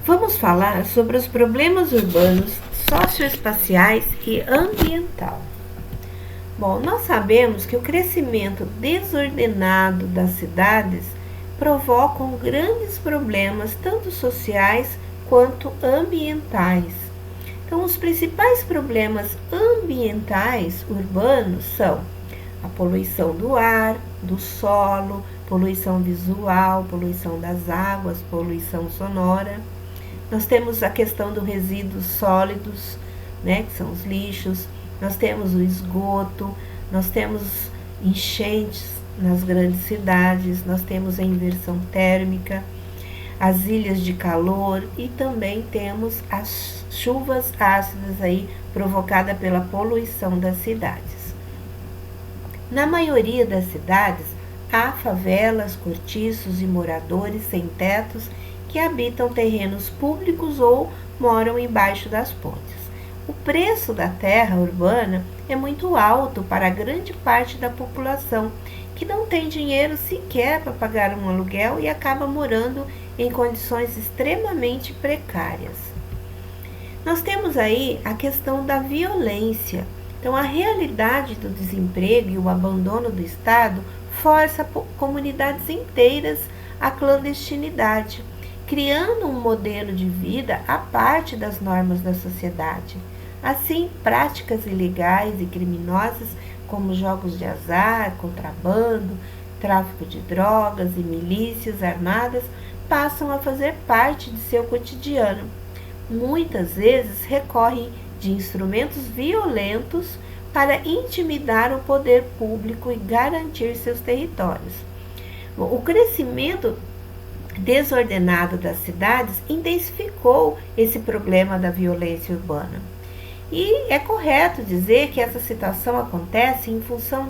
Vamos falar sobre os problemas urbanos, socioespaciais e ambiental. Bom, nós sabemos que o crescimento desordenado das cidades provocam grandes problemas, tanto sociais quanto ambientais. Então, os principais problemas ambientais urbanos são a poluição do ar, do solo, poluição visual, poluição das águas, poluição sonora. Nós temos a questão dos resíduos sólidos, né, que são os lixos. Nós temos o esgoto, nós temos enchentes nas grandes cidades, nós temos a inversão térmica, as ilhas de calor e também temos as chuvas ácidas aí provocadas pela poluição das cidades. Na maioria das cidades, há favelas, cortiços e moradores sem tetos que habitam terrenos públicos ou moram embaixo das pontes. O preço da terra urbana é muito alto para grande parte da população, que não tem dinheiro sequer para pagar um aluguel e acaba morando em condições extremamente precárias. Nós temos aí a questão da violência. Então, a realidade do desemprego e o abandono do Estado força comunidades inteiras à clandestinidade, criando um modelo de vida à parte das normas da sociedade. Assim, práticas ilegais e criminosas, como jogos de azar, contrabando, tráfico de drogas e milícias armadas, passam a fazer parte de seu cotidiano. Muitas vezes recorrem de instrumentos violentos para intimidar o poder público e garantir seus territórios. O crescimento desordenado das cidades intensificou esse problema da violência urbana. E é correto dizer que essa situação acontece em função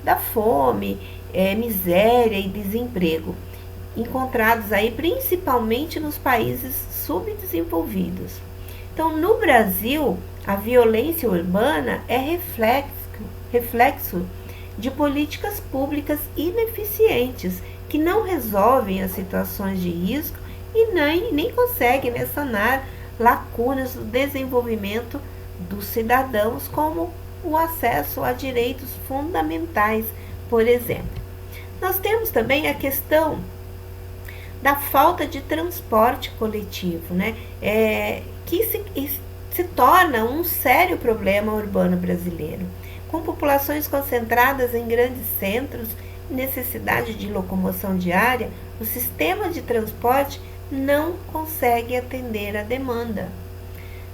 da fome, miséria e desemprego, encontrados aí principalmente nos países subdesenvolvidos. Então, no Brasil, a violência urbana é reflexo de políticas públicas ineficientes que não resolvem as situações de risco e nem conseguem sanar lacunas do desenvolvimento dos cidadãos, como o acesso a direitos fundamentais, por exemplo. Nós temos também a questão da falta de transporte coletivo, né? Que se torna um sério problema urbano brasileiro. Com populações concentradas em grandes centros, necessidade de locomoção diária, o sistema de transporte não consegue atender a demanda,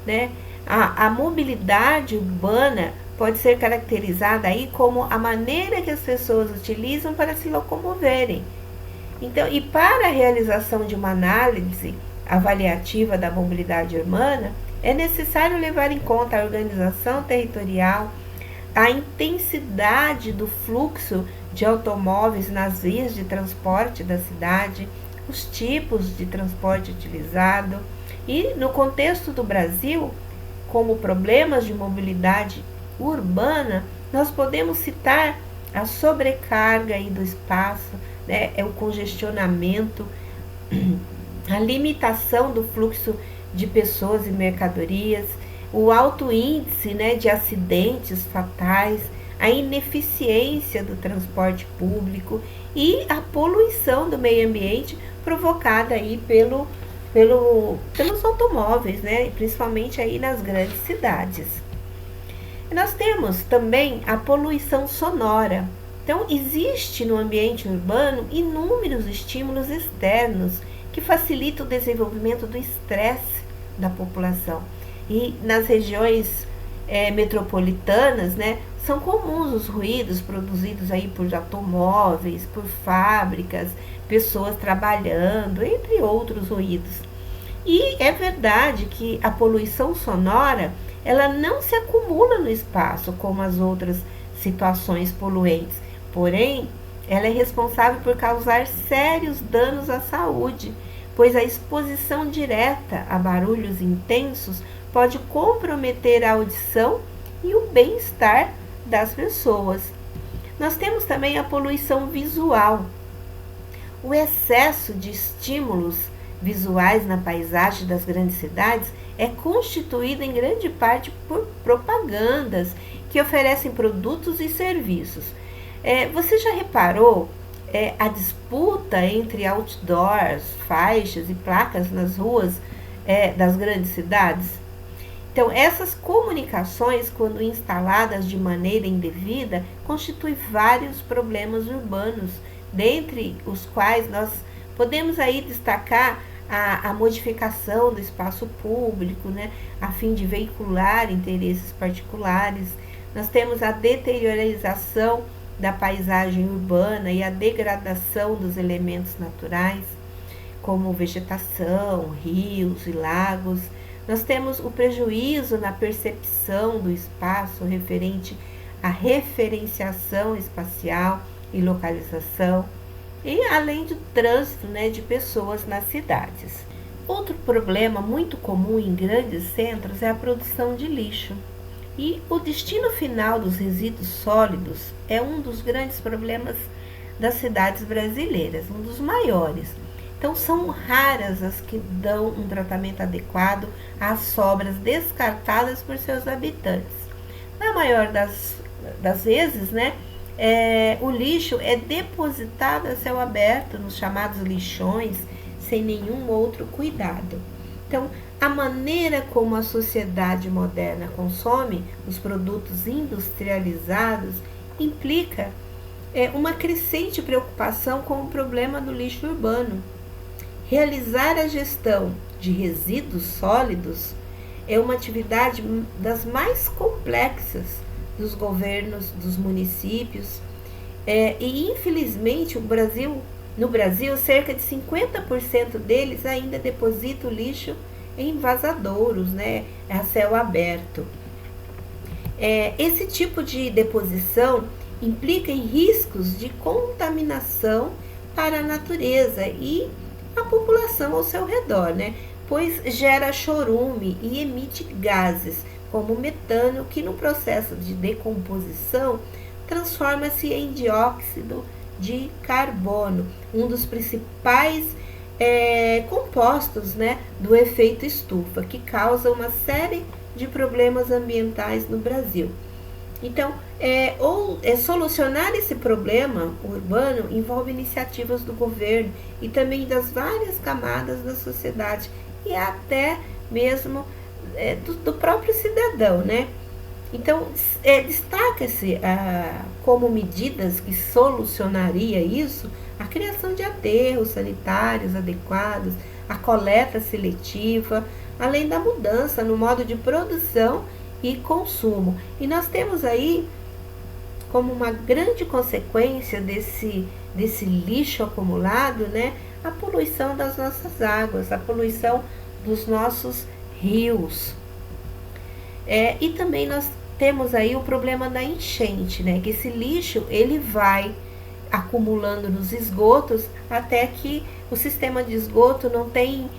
né? A mobilidade urbana pode ser caracterizada aí como a maneira que as pessoas utilizam para se locomoverem. Então, e para a realização de uma análise avaliativa da mobilidade urbana, é necessário levar em conta a organização territorial, a intensidade do fluxo de automóveis nas vias de transporte da cidade, os tipos de transporte utilizado e, no contexto do Brasil, como problemas de mobilidade urbana, nós podemos citar a sobrecarga aí do espaço, né, o congestionamento, a limitação do fluxo de pessoas e mercadorias, o alto índice, né, de acidentes fatais, a ineficiência do transporte público e a poluição do meio ambiente provocada aí pelos automóveis, né, principalmente aí nas grandes cidades. Nós temos também a poluição sonora. Então, existe no ambiente urbano inúmeros estímulos externos que facilitam o desenvolvimento do estresse da população. E nas regiões metropolitanas, né, são comuns os ruídos produzidos aí por automóveis, por fábricas, pessoas trabalhando, entre outros ruídos. E é verdade que a poluição sonora, ela não se acumula no espaço como as outras situações poluentes, porém, ela é responsável por causar sérios danos à saúde, pois a exposição direta a barulhos intensos pode comprometer a audição e o bem-estar das pessoas. Nós temos também a poluição visual. O excesso de estímulos visuais na paisagem das grandes cidades é constituída em grande parte por propagandas que oferecem produtos e serviços. Você já reparou a disputa entre outdoors, faixas e placas nas ruas das grandes cidades? Então, essas comunicações, quando instaladas de maneira indevida, constituem vários problemas urbanos, dentre os quais nós podemos aí destacar a modificação do espaço público, né, a fim de veicular interesses particulares. Nós temos a deteriorização da paisagem urbana e a degradação dos elementos naturais, como vegetação, rios e lagos. Nós temos o prejuízo na percepção do espaço referente à referenciação espacial e localização, e além do trânsito, né, de pessoas nas cidades. Outro problema muito comum em grandes centros é a produção de lixo. E o destino final dos resíduos sólidos é um dos grandes problemas das cidades brasileiras, um dos maiores. Então, são raras as que dão um tratamento adequado às sobras descartadas por seus habitantes. Na maior das vezes, né, o lixo é depositado a céu aberto nos chamados lixões, sem nenhum outro cuidado. Então, a maneira como a sociedade moderna consome os produtos industrializados implica uma crescente preocupação com o problema do lixo urbano. Realizar a gestão de resíduos sólidos é uma atividade das mais complexas dos governos, dos municípios, e infelizmente no Brasil, cerca de 50% deles ainda depositam o lixo em vazadouros, né, a céu aberto. Esse tipo de deposição implica em riscos de contaminação para a natureza e a população ao seu redor, né, pois gera chorume e emite gases como metano, que no processo de decomposição transforma-se em dióxido de carbono, um dos principais compostos, né, do efeito estufa, que causa uma série de problemas ambientais no Brasil. Então, solucionar esse problema urbano envolve iniciativas do governo e também das várias camadas da sociedade e até mesmo do próprio cidadão, né? Então, destaca-se como medidas que solucionaria isso a criação de aterros sanitários adequados, a coleta seletiva, além da mudança no modo de produção e consumo. E nós temos aí, como uma grande consequência desse lixo acumulado, né, a poluição das nossas águas, a poluição dos nossos rios. E também nós temos aí o problema da enchente, né, que esse lixo ele vai acumulando nos esgotos até que o sistema de esgoto não tem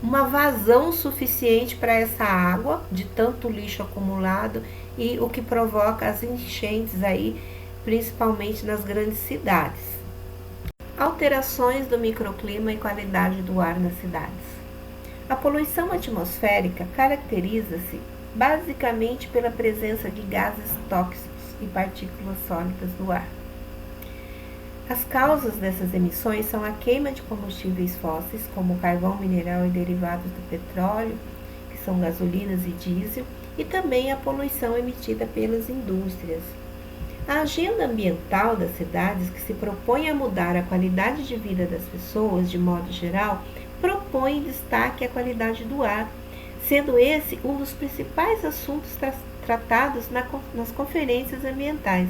uma vazão suficiente para essa água de tanto lixo acumulado, e o que provoca as enchentes aí, principalmente nas grandes cidades. Alterações do microclima e qualidade do ar nas cidades. A poluição atmosférica caracteriza-se basicamente pela presença de gases tóxicos e partículas sólidas no ar. As causas dessas emissões são a queima de combustíveis fósseis, como carvão mineral e derivados do petróleo, que são gasolinas e diesel, e também a poluição emitida pelas indústrias. A agenda ambiental das cidades, que se propõe a mudar a qualidade de vida das pessoas de modo geral, propõe em destaque a qualidade do ar, sendo esse um dos principais assuntos tratados nas conferências ambientais.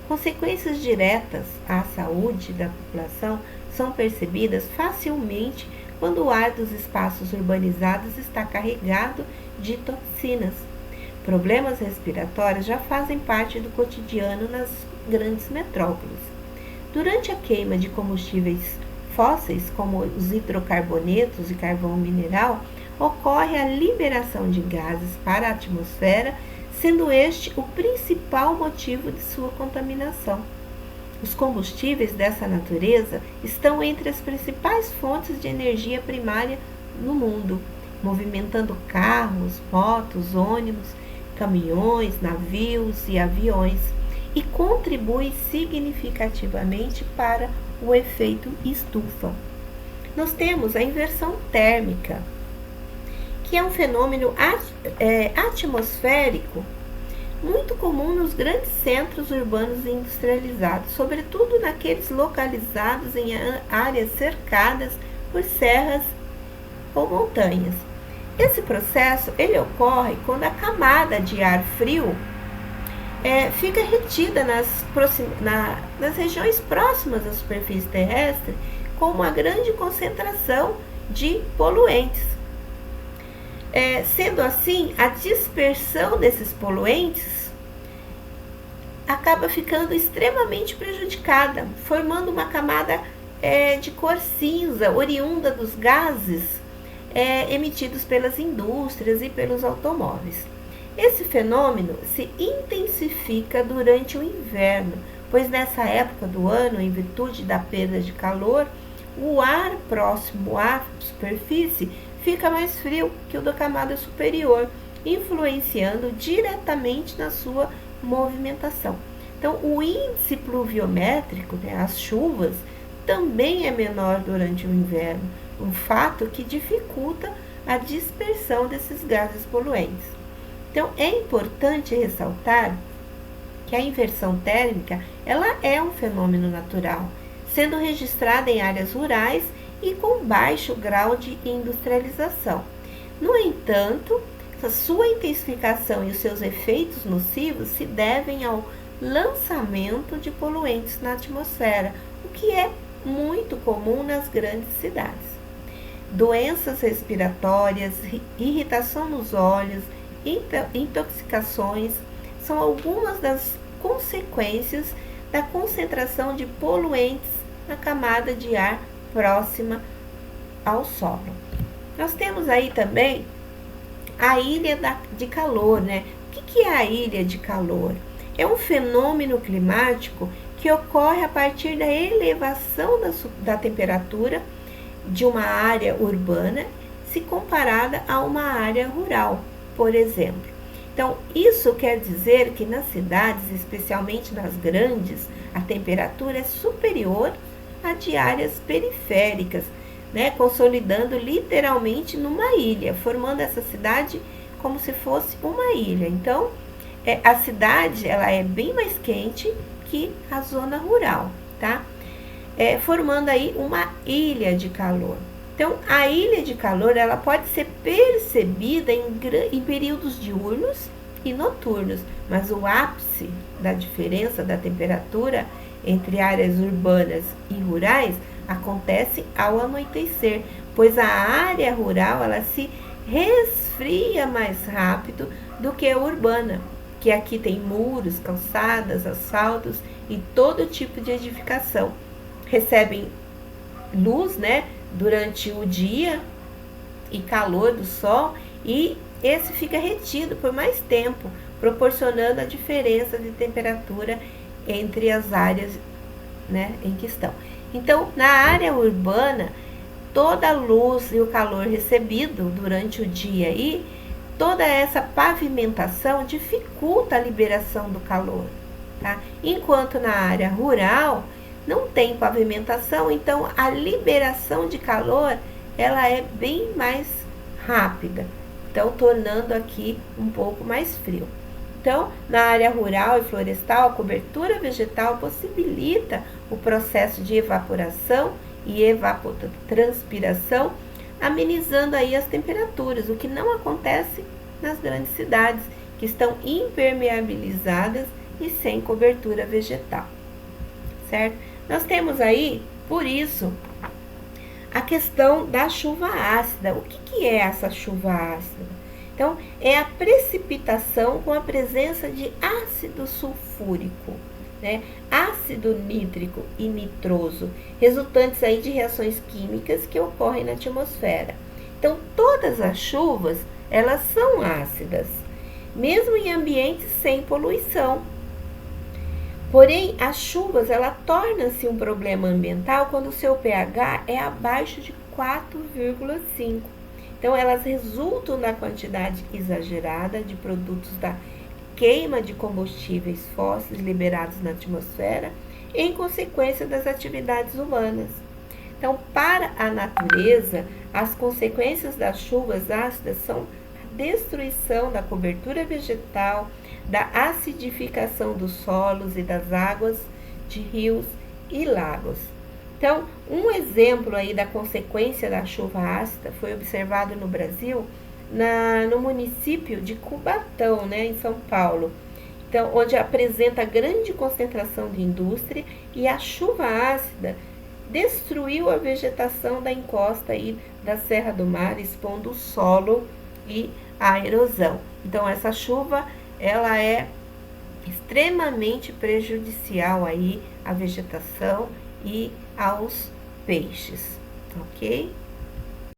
Consequências diretas à saúde da população são percebidas facilmente quando o ar dos espaços urbanizados está carregado de toxinas. Problemas respiratórios já fazem parte do cotidiano nas grandes metrópoles. Durante a queima de combustíveis fósseis, como os hidrocarbonetos e carvão mineral, ocorre a liberação de gases para a atmosfera, sendo este o principal motivo de sua contaminação. Os combustíveis dessa natureza estão entre as principais fontes de energia primária no mundo, movimentando carros, motos, ônibus, caminhões, navios e aviões, e contribui significativamente para o efeito estufa. Nós temos a inversão térmica, que é um fenômeno atmosférico muito comum nos grandes centros urbanos industrializados, sobretudo naqueles localizados em áreas cercadas por serras ou montanhas. Esse processo ele ocorre quando a camada de ar frio fica retida nas regiões próximas à superfície terrestre com uma grande concentração de poluentes. Sendo assim, a dispersão desses poluentes acaba ficando extremamente prejudicada, formando uma camada de cor cinza, oriunda dos gases emitidos pelas indústrias e pelos automóveis. Esse fenômeno se intensifica durante o inverno, pois nessa época do ano, em virtude da perda de calor, o ar próximo à superfície fica mais frio que o da camada superior, influenciando diretamente na sua movimentação. Então, o índice pluviométrico, as chuvas, também é menor durante o inverno, um fato que dificulta a dispersão desses gases poluentes. Então, é importante ressaltar que a inversão térmica ela é um fenômeno natural, sendo registrada em áreas rurais e com baixo grau de industrialização. No entanto, a sua intensificação e os seus efeitos nocivos se devem ao lançamento de poluentes na atmosfera, o que é muito comum nas grandes cidades. Doenças respiratórias, irritação nos olhos, intoxicações são algumas das consequências da concentração de poluentes na camada de ar próxima ao solo. Nós temos aí também a ilha de calor, né? O que é a ilha de calor? É um fenômeno climático que ocorre a partir da elevação da temperatura de uma área urbana se comparada a uma área rural, por exemplo. Então, isso quer dizer que nas cidades, especialmente nas grandes, a temperatura é superior à de áreas periféricas, né, consolidando literalmente numa ilha, formando essa cidade como se fosse uma ilha. Então, a cidade ela é bem mais quente que a zona rural, tá? Formando aí uma ilha de calor. Então, a ilha de calor ela pode ser percebida em períodos diurnos e noturnos, mas o ápice da diferença da temperatura entre áreas urbanas e rurais acontece ao anoitecer, pois a área rural ela se resfria mais rápido do que a urbana, que aqui tem muros, calçadas, asfaltos e todo tipo de edificação. Recebem luz, né, durante o dia e calor do sol, e esse fica retido por mais tempo, proporcionando a diferença de temperatura entre as áreas, né, em que estão. Então, na área urbana, toda a luz e o calor recebido durante o dia aí, toda essa pavimentação dificulta a liberação do calor, tá? Enquanto na área rural não tem pavimentação, então a liberação de calor ela é bem mais rápida, então tornando aqui um pouco mais frio. Então, na área rural e florestal, a cobertura vegetal possibilita o processo de evaporação e evapotranspiração, amenizando aí as temperaturas, o que não acontece nas grandes cidades, que estão impermeabilizadas e sem cobertura vegetal, certo? Nós temos aí, por isso, a questão da chuva ácida. O que é essa chuva ácida? Então, é a precipitação com a presença de ácido sulfúrico, né? Ácido nítrico e nitroso, resultantes aí de reações químicas que ocorrem na atmosfera. Então, todas as chuvas, elas são ácidas, mesmo em ambientes sem poluição. Porém, as chuvas, ela torna-se um problema ambiental quando o seu pH é abaixo de 4,5. Então, elas resultam da quantidade exagerada de produtos da queima de combustíveis fósseis liberados na atmosfera em consequência das atividades humanas. Então, para a natureza, as consequências das chuvas ácidas são a destruição da cobertura vegetal, da acidificação dos solos e das águas de rios e lagos. Então, um exemplo aí da consequência da chuva ácida foi observado no Brasil, no município de Cubatão, né, em São Paulo. Então, onde apresenta grande concentração de indústria, e a chuva ácida destruiu a vegetação da encosta aí da Serra do Mar, expondo o solo e a erosão. Então, essa chuva, ela é extremamente prejudicial aí à vegetação e aos peixes, ok?